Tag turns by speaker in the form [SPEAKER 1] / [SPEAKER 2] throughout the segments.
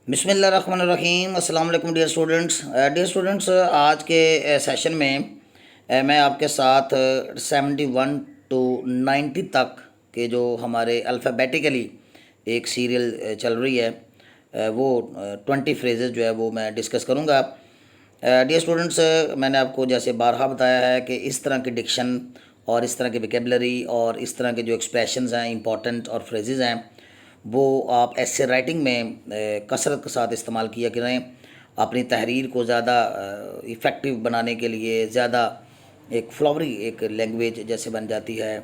[SPEAKER 1] बिस्मिल्लाहिर्रहमानिर्रहीम। अस्सलाम वालेकुम डियर स्टूडेंट्स, आज के सेशन में मैं आपके साथ 71 टू 90 तक के जो हमारे अल्फ़ाबेटिकली एक सीरियल चल रही है, वो 20 फ्रेजेस जो है वो मैं डिस्कस करूँगा। डियर स्टूडेंट्स, मैंने आपको जैसे बारहा बताया है कि इस तरह की डिक्शन और इस तरह की वोकेबलरी और इस तरह के जो एक्सप्रेशंस हैं इंपॉर्टेंट और फ्रेजेस हैं, वो आप ऐसे राइटिंग में कसरत के साथ इस्तेमाल किया करें। अपनी तहरीर को ज़्यादा इफ़ेक्टिव बनाने के लिए ज़्यादा एक फ्लावरी एक लैंग्वेज जैसे बन जाती है।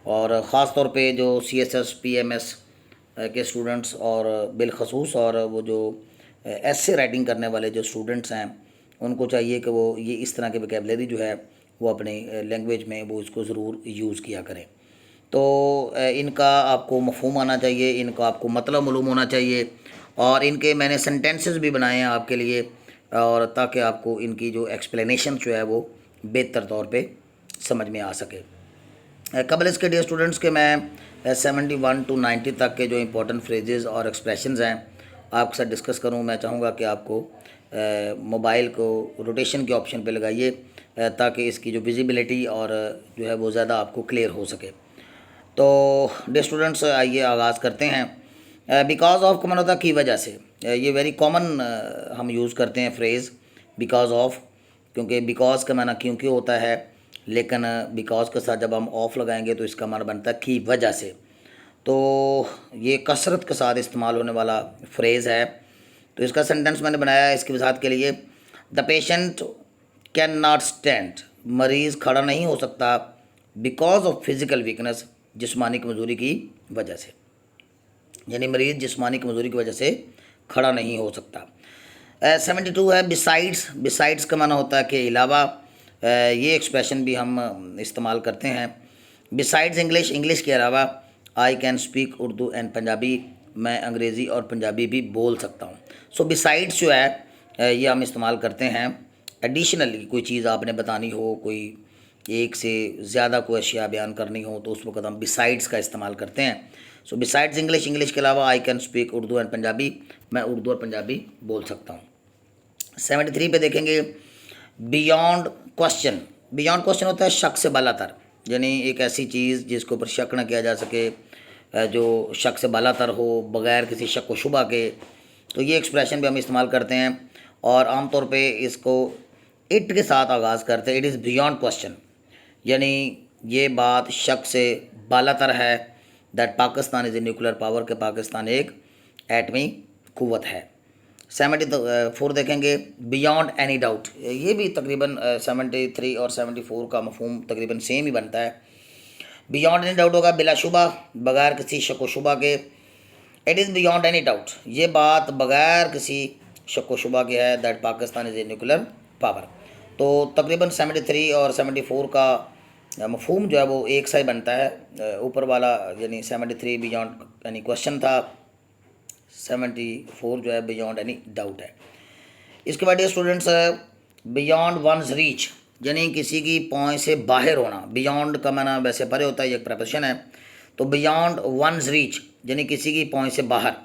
[SPEAKER 1] और ख़ास तौर पे जो CSS PMS के स्टूडेंट्स और बिलखसूस और वो जो ऐसे राइटिंग करने वाले जो स्टूडेंट्स हैं, उनको चाहिए कि वो ये इस तरह की वोकेबलरी जो है वो अपनी लैंग्वेज में वो इसको ज़रूर यूज़ किया करें। तो इनका आपको मफ़हूम आना चाहिए, इनका आपको मतलब मालूम होना चाहिए, और इनके मैंने सेंटेंसेस भी बनाए हैं आपके लिए, और ताकि आपको इनकी जो एक्सप्लेनेशन जो है वो बेहतर तौर पे समझ में आ सके। कबल इसके डियर स्टूडेंट्स के मैं 71 टू 90 तक के जो इंपॉर्टेंट फ्रेजेस और एक्सप्रेशंस हैं आपके साथ डिस्कस करूं। मैं चाहूँगा कि आपको मोबाइल को रोटेशन के ऑप्शन पे लगाइए, ताकि इसकी जो विजिबिलिटी और जो है वो ज़्यादा आपको क्लियर हो सके। तो डियर स्टूडेंट्स, आइए आगाज़ करते हैं। बिकॉज ऑफ का मतलब होता है की वजह से। ये वेरी कॉमन हम यूज़ करते हैं फ्रेज़ बिकॉज ऑफ, क्योंकि बिकॉज का माना क्योंकि होता है, लेकिन बिकॉज के साथ जब हम ऑफ लगाएंगे तो इसका माना बनता है की वजह से। तो ये कसरत के साथ इस्तेमाल होने वाला फ्रेज़ है। तो इसका सेंटेंस मैंने बनाया है इसकी वजाहत के लिए। The patient can not stand, मरीज़ खड़ा नहीं हो सकता, बिकॉज ऑफ फिज़िकल वीकनेस, जिस्मानी कमज़ोरी की वजह से। यानी मरीज़ जिस्मानी कमज़ोरी की वजह से खड़ा नहीं हो सकता। 72 है बिसाइड्स। बिसाइड्स का माना होता है कि अलावा। ये एक्सप्रेशन भी हम इस्तेमाल करते हैं। बिसाइड्स इंग्लिश, इंग्लिश के अलावा I can speak Urdu and Punjabi, मैं अंग्रेज़ी और पंजाबी भी बोल सकता हूँ। सो बिसाइड्स जो है ये हम इस्तेमाल करते हैं। एडिशनली कोई चीज़ आपने बतानी हो, कोई एक से ज़्यादा कोई अशिया बयान करनी हो, तो उस वक्त हम बिसाइड्स का इस्तेमाल करते हैं। सो बिसाइड्स इंग्लिश, इंग्लिश के अलावा I can speak Urdu and Punjabi, मैं उर्दू और पंजाबी बोल सकता हूँ। 73 पे देखेंगे बियॉन्ड क्वेश्चन। बियॉन्ड क्वेश्चन होता है शक से बालातर, यानी एक ऐसी चीज़ जिसके ऊपर शक न किया जा सके, जो शक से बालातर हो, बग़ैर किसी शक व शुबा के। तो ये एक्सप्रेशन भी हम इस्तेमाल करते हैं, और आमतौर पे इसको इट के साथ आगाज़ करते हैं। इट इज़ बियॉन्ड क्वेश्चन, यानी ये बात शक से बालातर है, that Pakistan is a nuclear power, के पाकिस्तान एक एटमी क़ुव्वत है। 74 देखेंगे बियॉन्ड एनी डाउट। ये भी तकरीबन 73 और 74 का मफहूम तकरीबन सेम ही बनता है। बियॉन्ड एनी डाउट होगा बिलाशुबा, बगैर किसी शक व शुबा के। It is beyond any doubt, ये बात बगैर किसी शक व शुबा के है, that Pakistan is a nuclear power. तो तकरीबन 73 और 74 का मफहूम जो है वो एक सा ही बनता है। ऊपर वाला यानी 73 बियॉन्ड यानी क्वेश्चन था, 74 जो है बियॉन्ड एनी डाउट है। इसके बाद ये स्टूडेंट्स बियॉन्ड वंस रीच, यानी किसी की पहुँच से बाहर होना। बियॉन्ड का माना वैसे परे होता है, ये एक प्रपोजिशन है। तो बियॉन्ड वंस रीच यानी किसी की पहुँच से बाहर।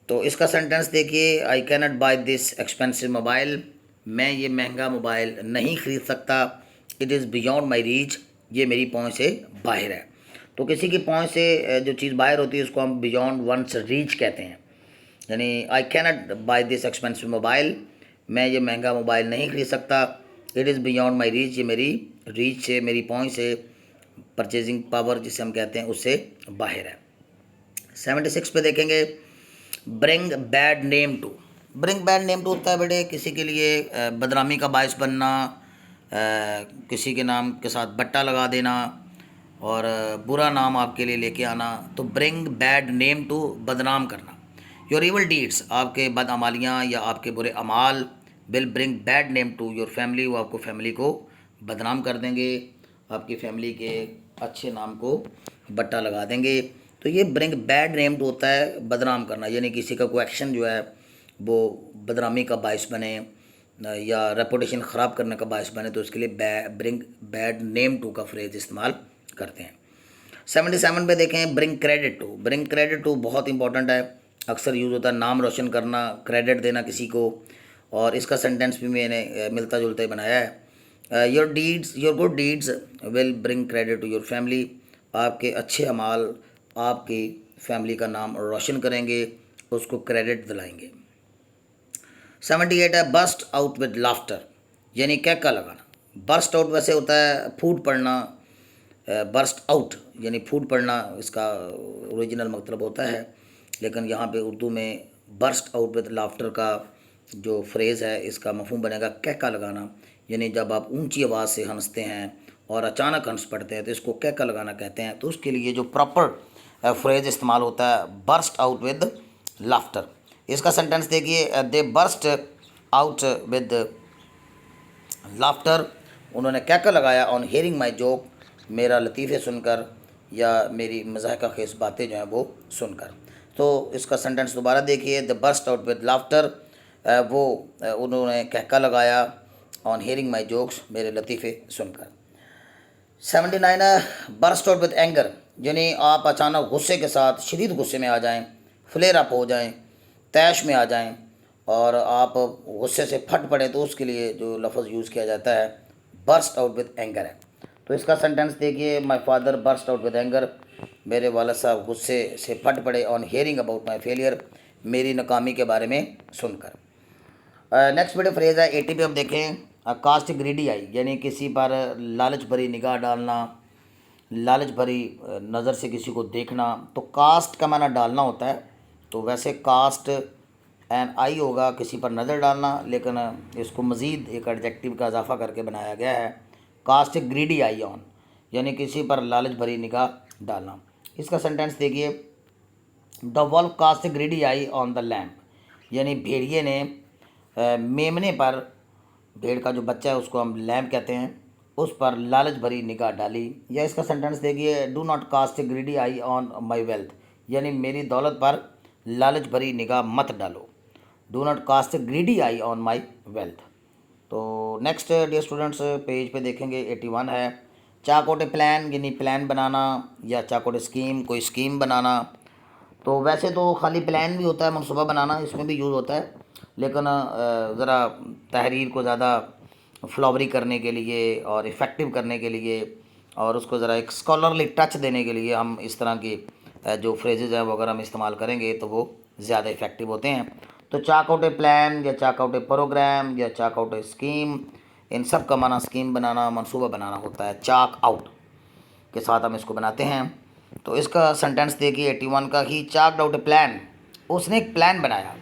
[SPEAKER 1] तो इसका सेंटेंस देखिए, I cannot buy this expensive mobile, मैं ये महंगा मोबाइल नहीं ख़रीद सकता। It is beyond my reach, ये मेरी पहुँच से बाहर है। तो किसी की पहुँच से जो चीज़ बाहर होती है उसको हम बियॉन्ड वंस रीच कहते हैं। यानी I cannot buy this expensive mobile, मैं ये महंगा मोबाइल नहीं ख़रीद सकता। It is beyond my reach, ये मेरी रीच से, मेरी पहुँच से, परचेजिंग पावर जिसे हम कहते हैं उससे बाहर है। 76 पे देखेंगे bring bad name to. Bring bad name to होता है बेटे किसी के लिए बदनामी का बायस बनना, किसी के नाम के साथ बट्टा लगा देना, और बुरा नाम आपके लिए लेके आना। तो ब्रिंग बैड नेम टू, बदनाम करना। योर इवल डीड्स, आपके बदअमालियाँ या आपके बुरे अमाल, will bring bad name to your family, वो आपको फैमिली को बदनाम कर देंगे, आपकी फैमिली के अच्छे नाम को बट्टा लगा देंगे। तो ये ब्रिंग बैड नेम टू होता है बदनाम करना, यानी किसी का कोई एक्शन जो है वो बदनामी का बायस बने या रेपुटेशन ख़राब करने का बायस बने, तो उसके लिए ब्रिंग बैड नेम टू का फ्रेज़ इस्तेमाल करते हैं। 77 पे देखें bring credit to. Bring credit to बहुत इंपॉर्टेंट है। अक्सर यूज़ होता है नाम रोशन करना, क्रेडिट देना किसी को, और इसका सेंटेंस भी मैंने मिलता जुलता ही बनाया है। Your good deeds will bring credit to your family. आपके अच्छे अमाल आपकी फैमिली का नाम रोशन करेंगे, उसको क्रेडिट दिलाएंगे। 78 है बस्ट आउट विद लाफ्टर, यानी कैका लगाना। बस्ट आउट वैसे होता है फूट पड़ना, बर्स्ट आउट यानी फूट पड़ना इसका ओरिजिनल मतलब होता है, लेकिन यहाँ पे उर्दू में बर्स्ट आउट विद लाफ्टर का जो फ्रेज़ है इसका मफहूम बनेगा कैका लगाना, यानी जब आप ऊंची आवाज़ से हंसते हैं और अचानक हंस पड़ते हैं तो इसको कैका लगाना कहते हैं। तो उसके लिए जो प्रॉपर फ्रेज़ इस्तेमाल होता है बर्स्ट आउट विद लाफ्टर। इसका सेंटेंस देखिए, दे बर्स्ट आउट विद लाफ्टर, उन्होंने कैका लगाया ऑन हियरिंग माई जोक, मेरा लतीफ़े सुनकर या मेरी मज़ाहिका खेस बातें जो हैं वो सुनकर। तो इसका सेंटेंस दोबारा देखिए, the burst out with laughter, वो उन्होंने कहका लगाया ऑन हियरिंग माई जोक्स, मेरे लतीफ़े सुनकर। 79 है बर्स्ट आउट विद एंगर, यानी आप अचानक गुस्से के साथ शदीद गुस्से में आ जाएं, फ्लेयर अप हो जाएं, तैश में आ जाएं और आप गुस्से से फट पड़े, तो उसके लिए जो लफ्ज़ यूज़ किया जाता है बर्स्ट आउट विद एंगर है। तो इसका सेंटेंस देखिए, my father burst out with anger, मेरे वालिद साहब गुस्से से फट पड़े on hearing about my failure, मेरी नाकामी के बारे में सुनकर। नेक्स्ट बड़े फ्रेज़ है 80 पे हम देखें, कास्ट ग्रीडी आई, यानी किसी पर लालच भरी निगाह डालना, लालच भरी नज़र से किसी को देखना। तो कास्ट का माना डालना होता है, तो वैसे कास्ट एंड आई होगा किसी पर नज़र डालना, लेकिन इसको मज़ीद एक एडजेक्टिव का इजाफा करके बनाया गया है, कास्ट ग्रीडी आई ऑन, यानी किसी पर लालच भरी निगाह डालना। इसका सेंटेंस देखिए, the wolf cast greedy eye on the lamb, यानी भेड़िए ने मेमने पर, भेड़ का जो बच्चा है उसको हम लैम्प कहते हैं, उस पर लालच भरी निगाह डाली। या इसका सेंटेंस देखिए, do not cast greedy eye on my wealth, यानी मेरी दौलत पर लालच भरी निगाह मत डालो। Do not cast greedy eye on my wealth. तो नेक्स्ट डियर स्टूडेंट्स पेज पे देखेंगे 81 है चाकोटे प्लान, यानी प्लान बनाना या चाकोटे स्कीम, कोई स्कीम बनाना। तो वैसे तो खाली प्लान भी होता है, मनसूबा बनाना इसमें भी यूज़ होता है, लेकिन ज़रा तहरीर को ज़्यादा फ्लावरी करने के लिए और इफ़ेक्टिव करने के लिए और उसको ज़रा एक स्कॉलरली टच देने के लिए हम इस तरह की जो फ्रेजेज़ हैं वो अगर हम इस्तेमाल करेंगे तो वो ज़्यादा इफ़ेक्टिव होते हैं। तो चाक आउट ए प्लान या चाक आउट ए प्रोग्राम या चाक आउट ए स्कीम, इन सब का माना स्कीम बनाना, मनसूबा बनाना होता है। चाक आउट के साथ हम इसको बनाते हैं। तो इसका सेंटेंस देखिए 81 का, ही चाक्ड आउट ए प्लान, उसने एक प्लान बनाया,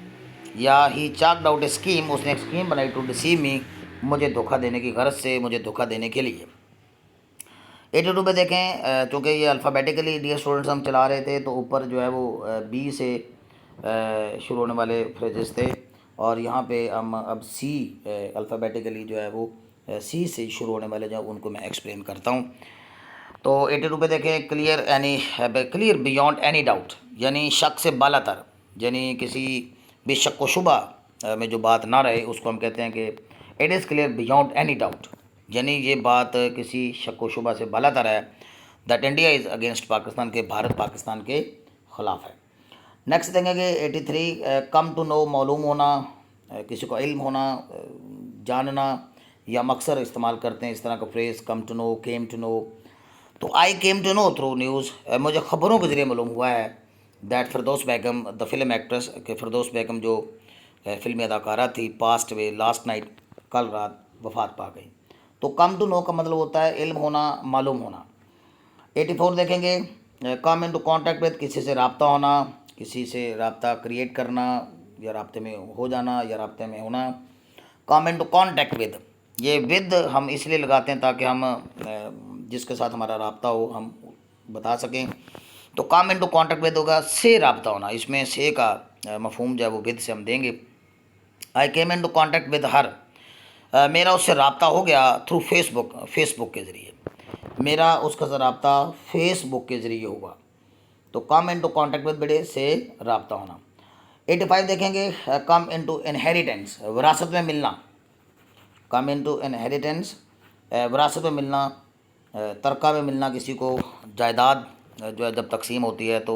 [SPEAKER 1] या ही चाक्ड आउट ए स्कीम, उसने एक स्कीम बनाई टू डिसीव मी, मुझे धोखा देने की गरज से, मुझे धोखा देने के लिए। 82 पे देखें, चूँकि ये अल्फ़ाबेटिकली डियर स्टूडेंट्स हम चला रहे थे, तो ऊपर जो है वो बी से शुरू होने वाले फ्रेजेस थे, और यहाँ पे हम अब सी अल्फ़ाबेटिकली जो है वो सी से शुरू होने वाले जो उनको मैं एक्सप्लेन करता हूँ। तो 82 पे देखें, क्लियर बियॉन्ड एनी डाउट, यानी शक से बालातर, यानी किसी भी शक व शुबा में जो बात ना रहे उसको हम कहते हैं कि it is clear beyond any doubt, यानी ये बात किसी शक व शुबा से बालातर है that India is against Pakistan, के भारत पाकिस्तान के ख़िलाफ़ है। नेक्स्ट देखेंगे 83, कम टू नो, मालूम होना, किसी को इल्म होना, जानना, या हम अक्सर इस्तेमाल करते हैं इस तरह का phrase come to know, came to know. तो I came to know through news, मुझे ख़बरों के ज़रिए मालूम हुआ है that Firdaus Begum the film actress, के फिरदौस बेगम जो फिल्मी अदाकारा थी, पास्ट वे लास्ट नाइट, कल रात वफात पा गई। तो कम टू नो का मतलब होता है इल्म होना, मालूम होना। 84 देखेंगे, कम इनटू कांटेक्ट विद, किसी से रब्ता होना, किसी से रब्ता क्रिएट करना या रब्ते में हो जाना या रब्ते में होना। कम इनटू कांटेक्ट विद, ये विद हम इसलिए लगाते हैं ताकि हम जिसके साथ हमारा रब्ता हो हम बता सकें। तो कम इनटू कांटेक्ट विद होगा से रब्ता होना, इसमें से का मफहूम जो है वो विद से हम देंगे। I came into contact with her, मेरा उससे रब्ता हो गया थ्रू फेसबुक के ज़रिए, मेरा उसका रब्ता फेसबुक के ज़रिए होगा। तो कम इनटू कांटेक्ट विद बड़े से रब्ता होना। 85 देखेंगे, कम इनटू इनहेरिटेंस, विरासत में मिलना, कम इनटू इनहेरिटेंस, विरासत में मिलना, तरका में मिलना, किसी को जायदाद जो है जब तकसीम होती है तो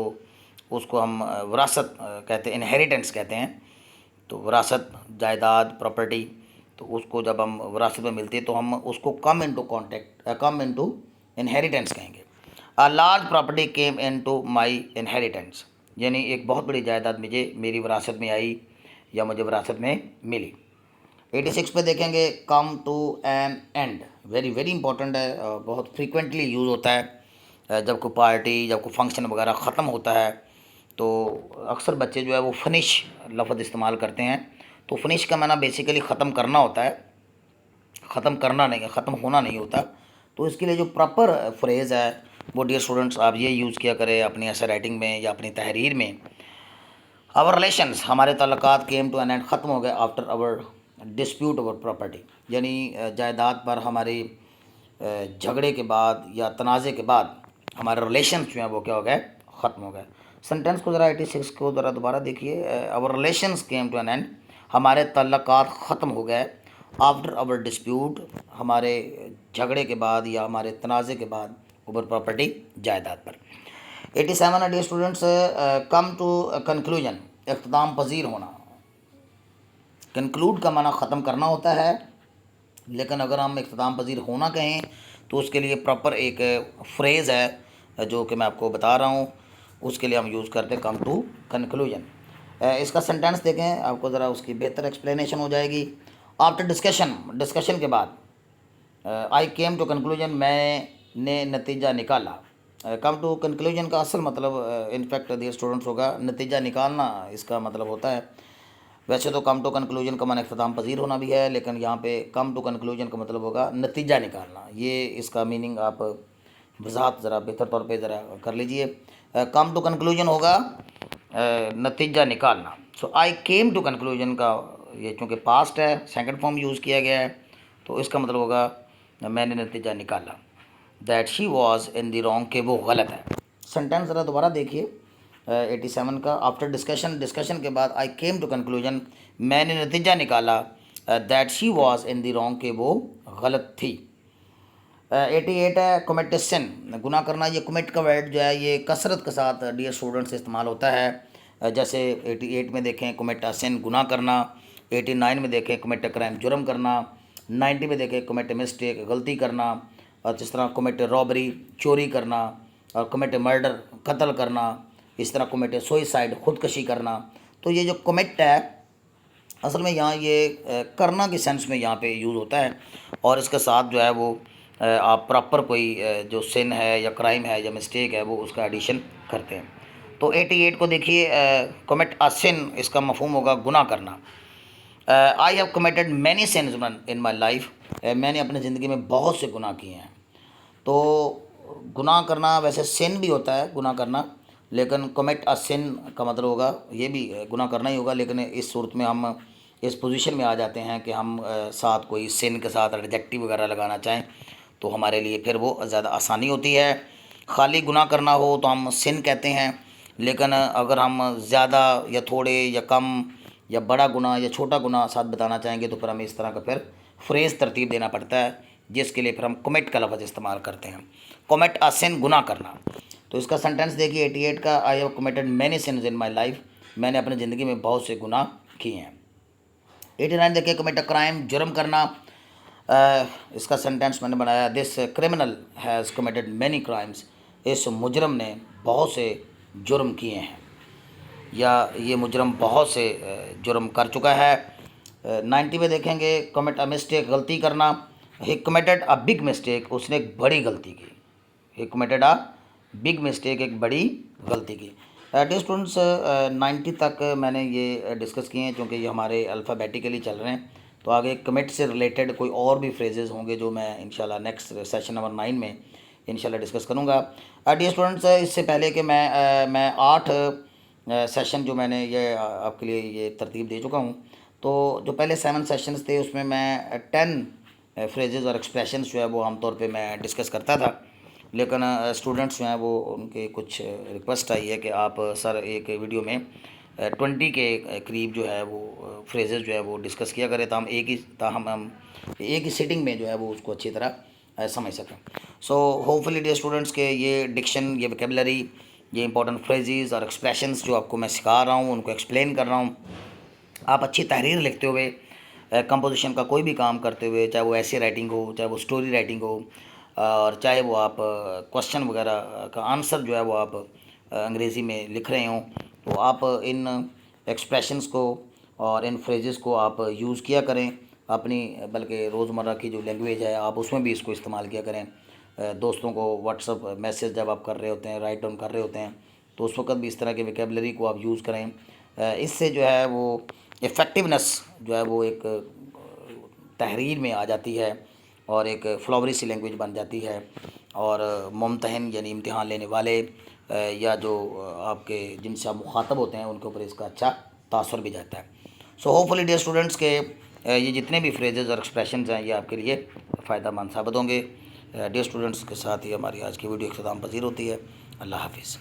[SPEAKER 1] उसको हम विरासत कहते हैं, इनहेरिटेंस कहते हैं। तो विरासत, जायदाद, प्रॉपर्टी, तो उसको जब हम विरासत में मिलती है तो हम उसको कम इनटू इनहेरिटेंस कहेंगे। A large property came into my inheritance, यानी एक बहुत बड़ी जायदाद मुझे मेरी विरासत में आई या मुझे विरासत में मिली। 86 पे देखेंगे, come to an end, very very important है, बहुत फ्रीक्वेंटली यूज़ होता है। जब कोई पार्टी, जब कोई फंक्शन वगैरह ख़त्म होता है तो अक्सर बच्चे जो है वो फिनिश लफ्ज़ इस्तेमाल करते हैं। तो फिनिश का माना बेसिकली ख़त्म करना होता है, ख़त्म करना नहीं है, ख़त्म होना नहीं होता। तो इसके लिए जो प्रॉपर फ्रेज़ है वो डियर स्टूडेंट्स आप ये यूज़ किया करें अपनी ऐसे राइटिंग में या अपनी तहरीर में। आवर रिलेशंस, हमारे ताल्लुकात केम टू एन एंड, ख़त्म हो गए after our dispute over property, यानी जायदाद पर हमारी झगड़े के बाद या तनाज़े के बाद हमारे रिलेशंस जो हैं वो क्या हो गए, ख़त्म हो गए। सेंटेंस को ज़रा 86 को ज़रा दोबारा देखिए। Our relations came to an end, हमारे ताल्लुकात ख़त्म हो गए। आफ्टर आवर डिस्प्यूट, हमारे झगड़े के बाद या हमारे तनाज़े के बाद, ओवर प्रॉपर्टी, जायदाद पर। 87 dear students, come to conclusion, इख्तिताम पजीर होना। कंक्लूड का माना ख़त्म करना होता है, लेकिन अगर हम इख्तिताम पजीर होना कहें तो उसके लिए प्रॉपर एक फ्रेज़ है जो कि मैं आपको बता रहा हूँ, उसके लिए हम यूज़ करते हैं कम टू कंक्लूजन। इसका सेंटेंस देखें, आपको ज़रा उसकी बेहतर एक्सप्लेनेशन हो जाएगी। आफ्टर डिस्कशन के बाद, आई केम टू कंक्लूजन, मैंने नतीजा निकाला। कम टू कंक्लूजन का असल मतलब इनफैक्ट दियर स्टूडेंट्स होगा नतीजा निकालना, इसका मतलब होता है। वैसे तो कम टू कंक्लूजन का माना इख्तिताम पजीर होना भी है, लेकिन यहाँ पे कम टू कंक्लूजन का मतलब होगा नतीजा निकालना। ये इसका मीनिंग आप वजाहत ज़रा बेहतर तौर पे ज़रा कर लीजिए। कम टू कंक्लूजन होगा नतीजा निकालना। सो आई केम टू कंक्लूजन का ये चूँकि पास्ट है, सेकंड फॉर्म यूज़ किया गया है, तो इसका मतलब होगा मैंने नतीजा निकाला। That she was in the wrong, के वो गलत है। सेंटेंस ज़रा दोबारा देखिए 87 का। आफ्टर डिस्कशन के बाद आई केम टू कंक्लूजन, मैंने नतीजा निकाला that she was in the wrong, के वो गलत थी। 88 है, कमिट सिन, गुनाह करना। ये कमिट का वर्ड जो है ये कसरत के साथ डियर स्टूडेंट्स इस्तेमाल होता है। जैसे 88 में देखें कमिट सिन, गुनाह करना। 89 में देखें कमिट क्राइम, जुर्म करना। 90 में देखें कमिट मिस्टेक, गलती करना। और जिस तरह कमिट रॉबरी, चोरी करना। और कमिट मर्डर, कत्ल करना। इस तरह कमिट सुसाइड, खुदकशी करना। तो ये जो कमिट है असल में यहाँ ये करना के सेंस में यहाँ पे यूज़ होता है, और इसके साथ जो है वो आप प्रॉपर कोई जो सिन है या क्राइम है या मिस्टेक है वो उसका एडिशन करते हैं। तो 88 को देखिए, कमिट अ सिन, इसका मफहूम होगा गुनाह करना। I have committed many since in my life, मैंने अपनी ज़िंदगी में बहुत से गुनाह किए हैं। तो गुनाह करना वैसे सिन भी होता है गुनाह करना, लेकिन कमिट अ सिन का मतलब होगा ये भी गुनाह करना ही होगा, लेकिन इस सूरत में हम इस पोजीशन में आ जाते हैं कि हम साथ कोई सिन के साथ एडजेक्टिव वगैरह लगाना चाहें तो हमारे लिए फिर वो ज़्यादा आसानी होती है। खाली गुनाह करना हो तो हम सिन कहते हैं, लेकिन अगर हम ज़्यादा या थोड़े या कम या बड़ा गुनाह या छोटा गुनाह साथ बताना चाहेंगे तो फिर हमें इस तरह का फिर फ्रेज़ तरतीब देना पड़ता है, जिसके लिए फिर हम कमिट का लफ्ज़ इस्तेमाल करते हैं। कमिट अ सिन, गुनाह करना। तो इसका सेंटेंस देखिए 88 का, I have committed many since in my life, मैंने अपनी ज़िंदगी में बहुत से गुनाह किए हैं। 89 देखिए कमिट अ क्राइम, जुर्म करना। इसका सेंटेंस मैंने बनाया, this criminal has committed many crimes, इस मुजरम ने बहुत से जुर्म किए हैं या ये मुजरम बहुत से जुर्म कर चुका है। 90 में देखेंगे कमिट अ मिस्टेक, गलती करना। ही कमिटेड अ बिग मिस्टेक, उसने एक बड़ी गलती की। ही कमिटेड अ बिग मिस्टेक, एक बड़ी गलती की। डियर स्टूडेंट्स 90 तक मैंने ये डिस्कस किए हैं क्योंकि ये हमारे अल्फ़ाबेटिकली चल रहे हैं। तो आगे कमिट से रिलेटेड कोई और भी फ्रेजेस होंगे जो मैं इंशाल्लाह नेक्स्ट सेशन नंबर 9 में इंशाल्लाह डिस्कस करूँगा। डियर स्टूडेंट्स इससे पहले कि मैं 8 सेशन जो मैंने ये आपके लिए ये तरतीब दे चुका हूँ, तो जो पहले 7 सेशंस थे उसमें मैं 10 फ्रेजेस और एक्सप्रेशंस जो है वो आमतौर पे मैं डिस्कस करता था, लेकिन स्टूडेंट्स जो हैं वो उनके कुछ रिक्वेस्ट आई है कि आप सर एक वीडियो में 20 के करीब जो है वो फ्रेजेस जो है वो डिस्कस किया करें, हम एक ही सिटिंग में जो है वो उसको अच्छी तरह समझ सकें। सो होपफुली डियर स्टूडेंट्स के ये डिक्शन, ये वोकेबलरी, ये इंपॉर्टेंट फ्रेजेस और एक्सप्रेशंस जो आपको मैं सिखा रहा हूँ, उनको एक्सप्लेन कर रहा हूँ। आप अच्छी तहरीर लिखते हुए, कंपोजिशन का कोई भी काम करते हुए, चाहे वो ऐसे राइटिंग हो, चाहे वो स्टोरी राइटिंग हो, और चाहे वो आप क्वेश्चन वगैरह का आंसर जो है वो आप अंग्रेज़ी में लिख रहे हों, तो आप इन एक्सप्रेशंस को और इन फ्रेजेस को आप यूज़ किया करें अपनी, बल्कि रोज़मर्रा की जो लैंग्वेज है आप उसमें भी इसको इस्तेमाल किया करें। दोस्तों को व्हाट्सअप मैसेज जब आप कर रहे होते हैं, राइट डाउन कर रहे होते हैं, तो उस वक्त भी इस तरह के वोकेबलरी को आप यूज़ करें। इससे जो है वो इफ़ेक्टिवनेस जो है वो एक तहरीर में आ जाती है और एक फ्लावरी सी लैंग्वेज बन जाती है, और मुम्तहिन यानी इम्तिहान लेने वाले या जो आपके जिनसे आप मुखातब होते हैं उनके ऊपर इसका अच्छा तासर भी जाता है। सो होपफुली डियर स्टूडेंट्स के ये जितने भी फ्रेजेस और एक्सप्रेशंस हैं ये आपके लिए फ़ायदा मंद साबित होंगे। डियर स्टूडेंट्स के साथ ही हमारी आज की वीडियो इख्तिताम पज़ीर होती है। अल्लाह हाफिज़।